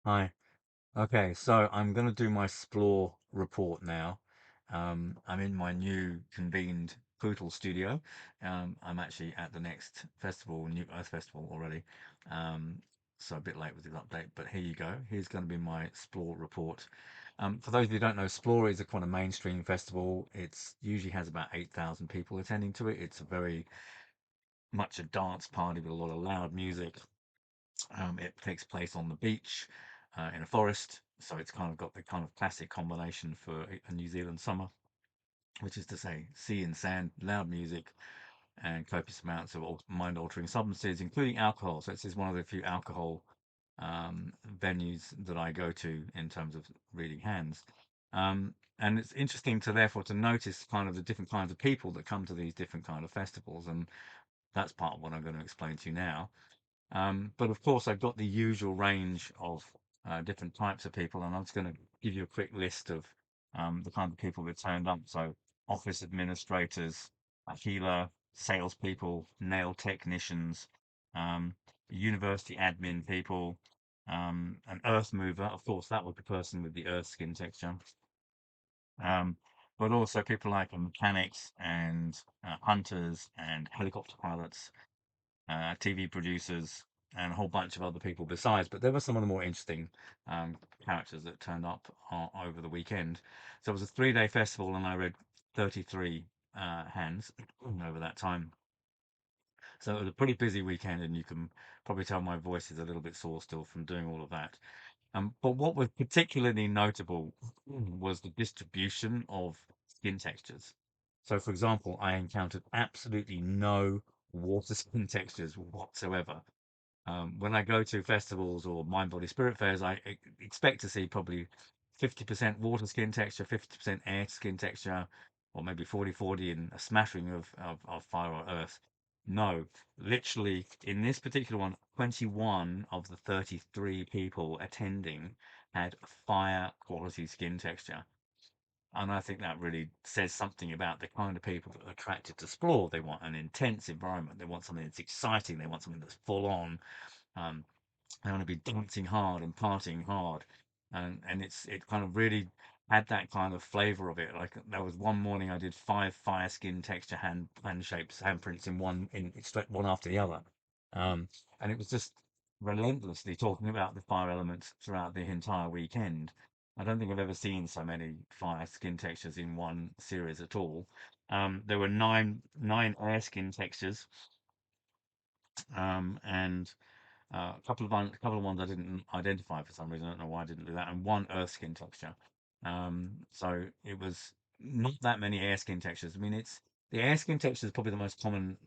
Hi. Okay, so I'm going to do my Splore report now. I'm in my new convened Poodle studio. I'm actually at the next festival, New Earth Festival already. Um, so a bit late with this update, but here you go. Here's going to be my Splore report. For those of you who don't know, Splore is a kind of mainstream festival. It's usually has about 8,000 people attending to it. It's a very much a dance party with a lot of loud music. It takes place on the beach in a forest, so it's kind of got the kind of classic combination for a New Zealand summer, which is to say sea and sand, loud music, and copious amounts of mind-altering substances, including alcohol. So this is one of the few alcohol venues that I go to in terms of reading hands. And it's interesting to therefore to notice kind of the different kinds of people that come to these different kind of festivals, and that's part of what I'm going to explain to you now. But of course, I've got the usual range of different types of people, and I'm just going to give you a quick list of the kind of people that turned up. So, office administrators, a healer, salespeople, nail technicians, um, university admin people, an earth mover. Of course, that was the person with the earth skin texture. Um, but also people like mechanics and hunters and helicopter pilots, TV producers, and a whole bunch of other people besides. But there were some of the more interesting um, characters that turned up over the weekend. So it was a 3-day festival, and I read 33 hands over that time. So it was a pretty busy weekend, and you can probably tell my voice is a little bit sore still from doing all of that. But what was particularly notable was the distribution of skin textures. So, for example, I encountered absolutely no water skin textures whatsoever. When I go to festivals or mind body spirit fairs, I expect to see probably 50% water skin texture, 50% air skin texture, or maybe 40-40 and a smattering of fire or earth. No, literally in this particular one, 21 of the 33 people attending had fire quality skin texture. And I think that really says something about the kind of people that are attracted to Splore. They want an intense environment. They want something that's exciting. They want something that's full on. Um, I want to be dancing hard and partying hard, and it kind of really had that kind of flavor of it. Like there was one morning I did 5 fire skin texture hand shapes, handprints in straight one after the other, um, and it was just relentlessly talking about the fire elements throughout the entire weekend. I don't think I've ever seen so many fire skin textures in one series at all. There were nine air skin textures, and a couple of ones I didn't identify for some reason. I don't know why I didn't do that. And one earth skin texture. So it was not that many air skin textures. I mean, it's the air skin texture is probably the most common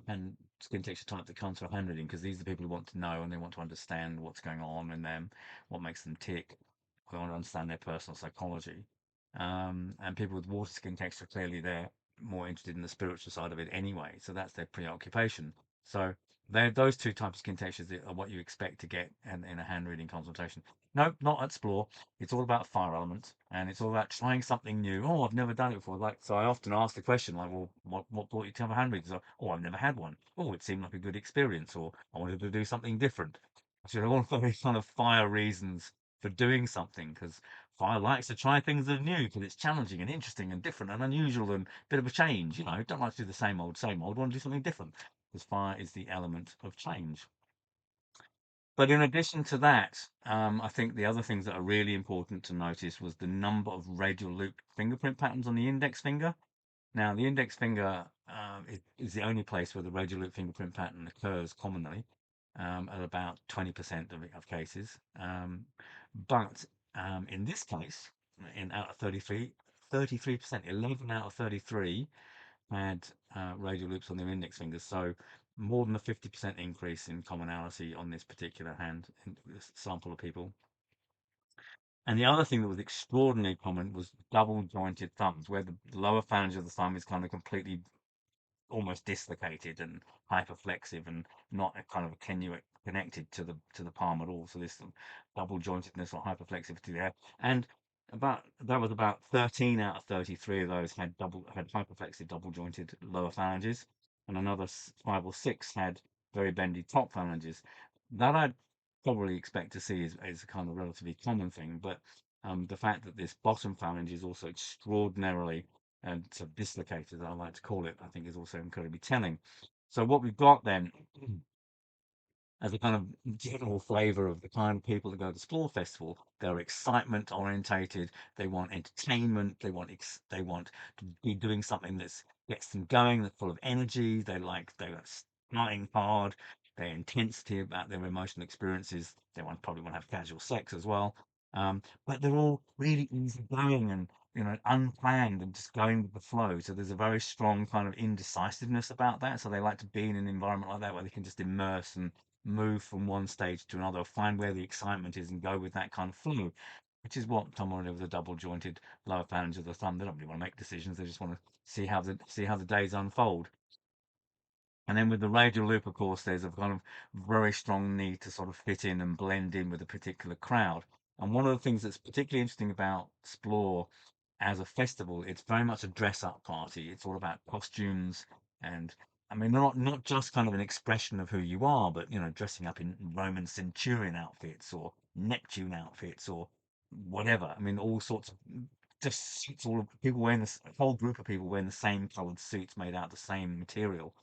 hand skin texture type that comes from hand reading because these are the people who want to know and they want to understand what's going on in them, what makes them tick. They want to understand their personal psychology. And people with water skin texture clearly they're more interested in the spiritual side of it anyway. So that's their preoccupation. So those two types of skin textures are what you expect to get in a hand reading consultation. No, not at Splore. It's all about fire elements and it's all about trying something new. Oh, I've never done it before. Like, so I often ask the question, like, well, what brought you to have a hand reading? So, oh, I've never had one. Oh, it seemed like a good experience, or I wanted to do something different. So, all very kind of fire reasons for doing something because fire likes to try things that are new because it's challenging and interesting and different and unusual and a bit of a change. You know, don't like to do the same old, same old. Want to do something different because fire is the element of change. But in addition to that, I think the other things that are really important to notice was the number of radial loop fingerprint patterns on the index finger. Now, the index finger is the only place where the radial loop fingerprint pattern occurs commonly at about 20% of cases. But in this case, in out of 33, 33%, 11 out of 33 had radial loops on their index fingers. So more than a 50% increase in commonality on this particular hand in this sample of people. And the other thing that was extraordinarily common was double jointed thumbs, where the lower phalange of the thumb is kind of completely almost dislocated and hyperflexive and not a kind of connected to the palm at all. So this double jointedness or hyperflexivity there. And about 13 out of 33 of those had hyperflexive double jointed lower phalanges, and another 5 or 6 had very bendy top phalanges. That I probably expect to see is a kind of relatively common thing. But the fact that this bottom phalange is also extraordinarily and sort of dislocated, I like to call it, I think is also incredibly telling. So what we've got then as a kind of general flavour of the kind of people that go to Splore Festival. They're excitement orientated. They want entertainment. They want to be doing something that gets them going. That's full of energy. They're starting hard. Their intensity about their emotional experiences. They probably want to have casual sex as well. But they're all really easygoing and unplanned and just going with the flow. So there's a very strong kind of indecisiveness about that. So they like to be in an environment like that where they can just immerse and move from one stage to another, find where the excitement is and go with that kind of flow, which is what someone with a double jointed lower phalange of the thumb, they don't really want to make decisions. They just want to see how the days unfold. And then with the radial loop, of course, there's a kind of very strong need to sort of fit in and blend in with a particular crowd. And one of the things that's particularly interesting about Splore as a festival, it's very much a dress-up party. It's all about costumes and I mean, not just kind of an expression of who you are, but dressing up in Roman centurion outfits or Neptune outfits or whatever. I mean, all sorts of just suits, all of people wearing this a whole group of people wearing the same coloured suits made out of the same material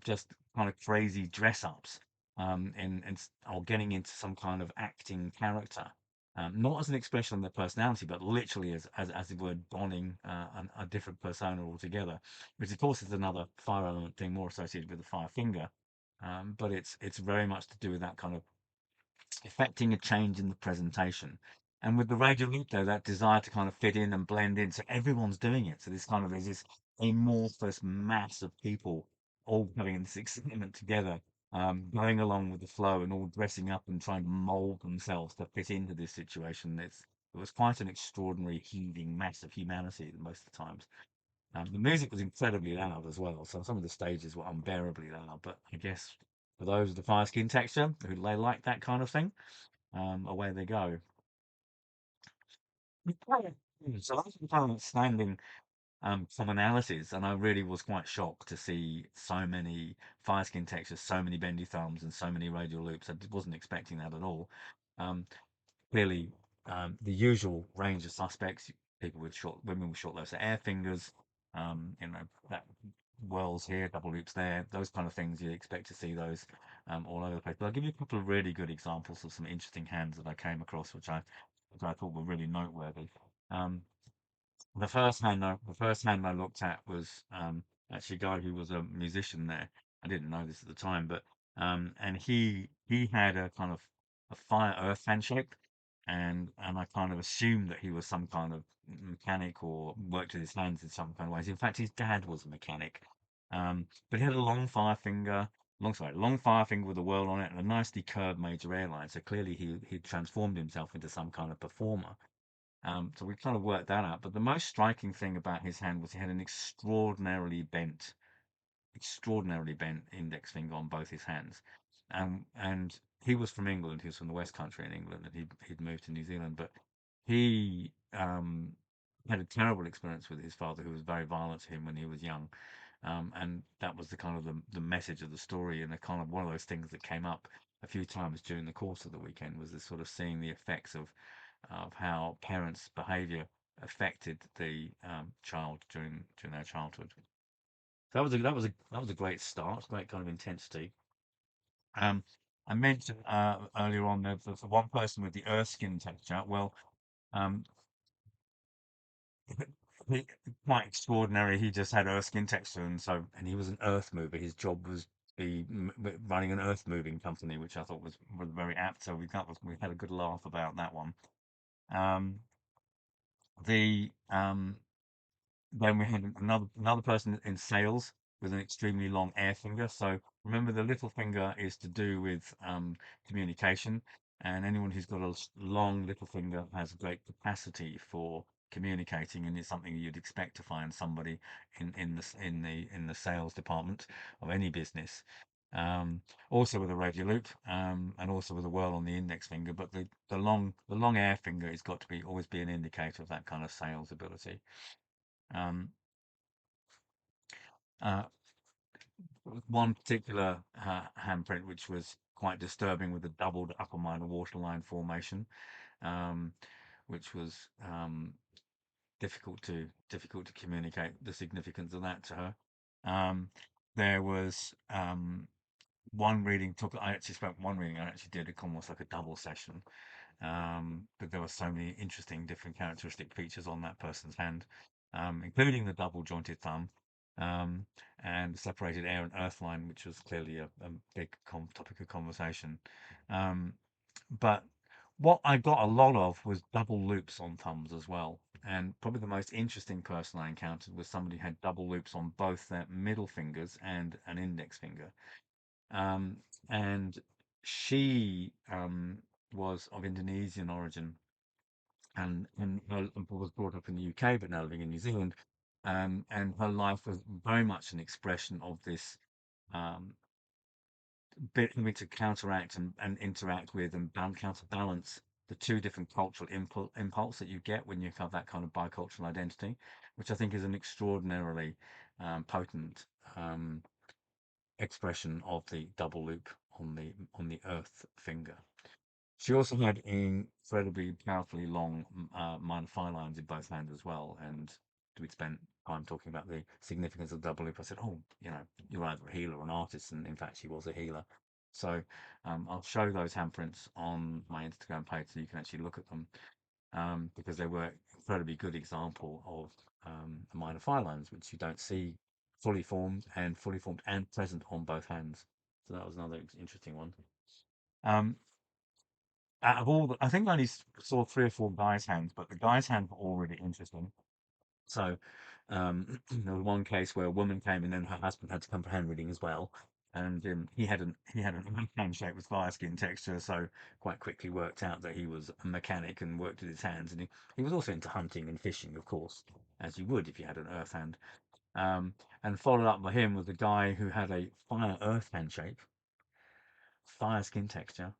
just kind of crazy dress ups, or getting into some kind of acting character, not as an expression of their personality, but literally as it were, donning a different persona altogether, which of course is another fire element thing more associated with the fire finger, but it's very much to do with that kind of affecting a change in the presentation. And with the Radial Loop, though, that desire to kind of fit in and blend in, so everyone's doing it. So there's this amorphous mass of people all having this excitement together, going along with the flow and all dressing up and trying to mold themselves to fit into this situation. It was quite an extraordinary heaving mass of humanity most of the times. The music was incredibly loud as well, so some of the stages were unbearably loud. But I guess for those with the fire skin texture who they like that kind of thing, away they go. So those are the kind of outstanding commonalities, and I really was quite shocked to see so many fire skin textures, so many bendy thumbs, and so many radial loops. I wasn't expecting that at all. Um, Clearly, the usual range of suspects, people with short, women with short loaves of air fingers, that whirls here, double loops there, those kind of things, you expect to see those all over the place. But I'll give you a couple of really good examples of some interesting hands that I came across, which I thought were really noteworthy. Um, the first hand I looked at was actually a guy who was a musician there. I didn't know this at the time, but and he had a kind of a fire earth handshake, and I kind of assumed that he was some kind of mechanic or worked with his hands in some kind of ways. In fact, his dad was a mechanic, but he had a long fire finger with a whirl on it and a nicely curved major airline. So clearly he transformed himself into some kind of performer. So we kind of worked that out. But the most striking thing about his hand was he had an extraordinarily bent index finger on both his hands. And he was from England. He was from the West Country in England, and he'd moved to New Zealand. But he had a terrible experience with his father, who was very violent to him when he was young. And that was the kind of the message of the story, and the kind of one of those things that came up a few times during the course of the weekend was this sort of seeing the effects of how parents' behaviour affected the child during their childhood. So that was a great start, great kind of intensity. Um, I mentioned earlier on that for one person with the Erskine texture, well, um, he, quite extraordinary. He just had Erskine texture, and he was an earth mover. His job was running an earth moving company, which I thought was very apt. So we had a good laugh about that one. Um, the Then we had another person in sales with an extremely long air finger. So remember, the little finger is to do with communication, and anyone who's got a long little finger has a great capacity for communicating, and it's something you'd expect to find somebody in the sales department of any business. Also with a radial loop, and also with a whirl on the index finger, but the long air finger has got to be always be an indicator of that kind of sales ability. Um, uh, One particular handprint, which was quite disturbing with the doubled upper minor waterline formation, um, which was difficult to communicate the significance of that to her. Um, there was one reading took I actually spent one reading I actually did almost like a double session, but there were so many interesting different characteristic features on that person's hand, including the double jointed thumb, um, and separated air and earth line, which was clearly a big topic of conversation. Um, but what I got a lot of was double loops on thumbs as well. And probably the most interesting person I encountered was somebody who had double loops on both their middle fingers and an index finger. Um, and she was of Indonesian origin, and her, was brought up in the UK, but now living in New Zealand. And her life was very much an expression of this um, bit having to counteract and interact with and counterbalance the two different cultural impulse that you get when you have that kind of bicultural identity, which I think is an extraordinarily potent um, expression of the double loop on the earth finger. She also had incredibly powerfully long minor phi lines in both hands as well, and we'd spent time talking about the significance of double loop. I said, "Oh, you're either a healer or an artist," and in fact, she was a healer. So I'll show those handprints on my Instagram page so you can actually look at them, because they were incredibly good example of minor phi lines, which you don't see fully formed and present on both hands. So that was another interesting one. Um, Out of all, I think I only saw three or four guys' hands, but the guys' hands were all really interesting. So there was one case where a woman came and then her husband had to come for hand reading as well, and he had an handshake with fire skin texture, so quite quickly worked out that he was a mechanic and worked with his hands, and he was also into hunting and fishing, of course, as you would if you had an earth hand. Um, and followed up by him was a guy who had a fire earth handshake, fire skin texture,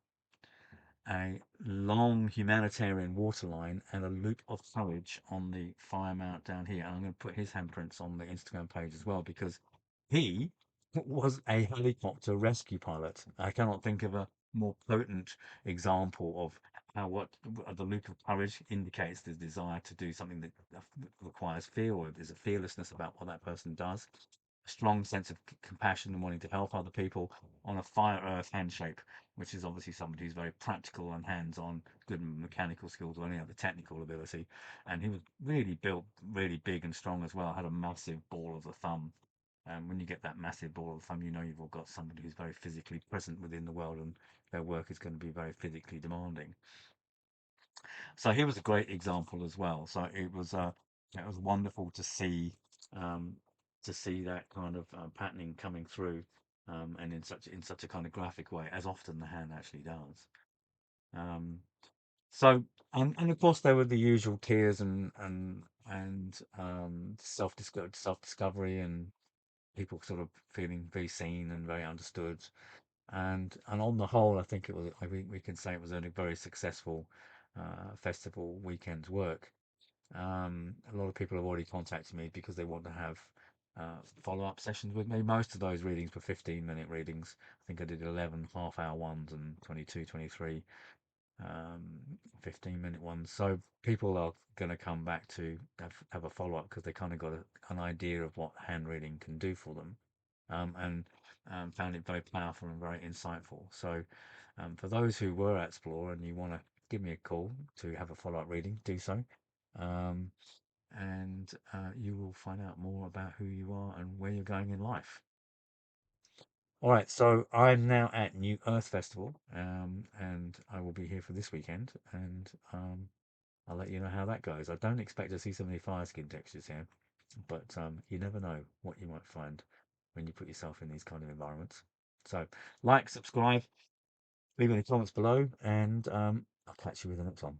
a long humanitarian waterline and a loop of courage on the fire mount down here. And I'm going to put his handprints on the Instagram page as well because he was a helicopter rescue pilot. I cannot think of a more potent example of how what the loop of courage indicates the desire to do something that requires fear, or there's a fearlessness about what that person does. A strong sense of compassion and wanting to help other people on a fire earth handshake, which is obviously somebody who's very practical and hands-on, good mechanical skills or any other technical ability. And he was really built, really big and strong as well. Had a massive ball of the thumb. And when you get that massive ball of the thumb, you know you've all got somebody who's very physically present within the world, and their work is going to be very physically demanding. So he was a great example as well. So it was wonderful um, to see that kind of patterning coming through, and in such a kind of graphic way, as often the hand actually does. Um, so and of course there were the usual tears and self discovery and people sort of feeling very seen and very understood. And on the whole, I think we can say it was a very successful festival weekend's work. A lot of people have already contacted me because they want to have follow-up sessions with me. Most of those readings were 15-minute readings. I think I did 11 half-hour ones and 22, 23 um, 15-minute ones. So people are going to come back to have a follow-up because they kind of got an idea of what hand reading can do for them, and found it very powerful and very insightful. So for those who were at Splore and you want to give me a call to have a follow-up reading, do so. Um, and you will find out more about who you are and where you're going in life. All right, so I'm now at New Earth Festival, and I will be here for this weekend, and I'll let you know how that goes. I don't expect to see so many fire skin textures here, but you never know what you might find when you put yourself in these kind of environments. So, like, subscribe, leave any comments below, and I'll catch you with the next one.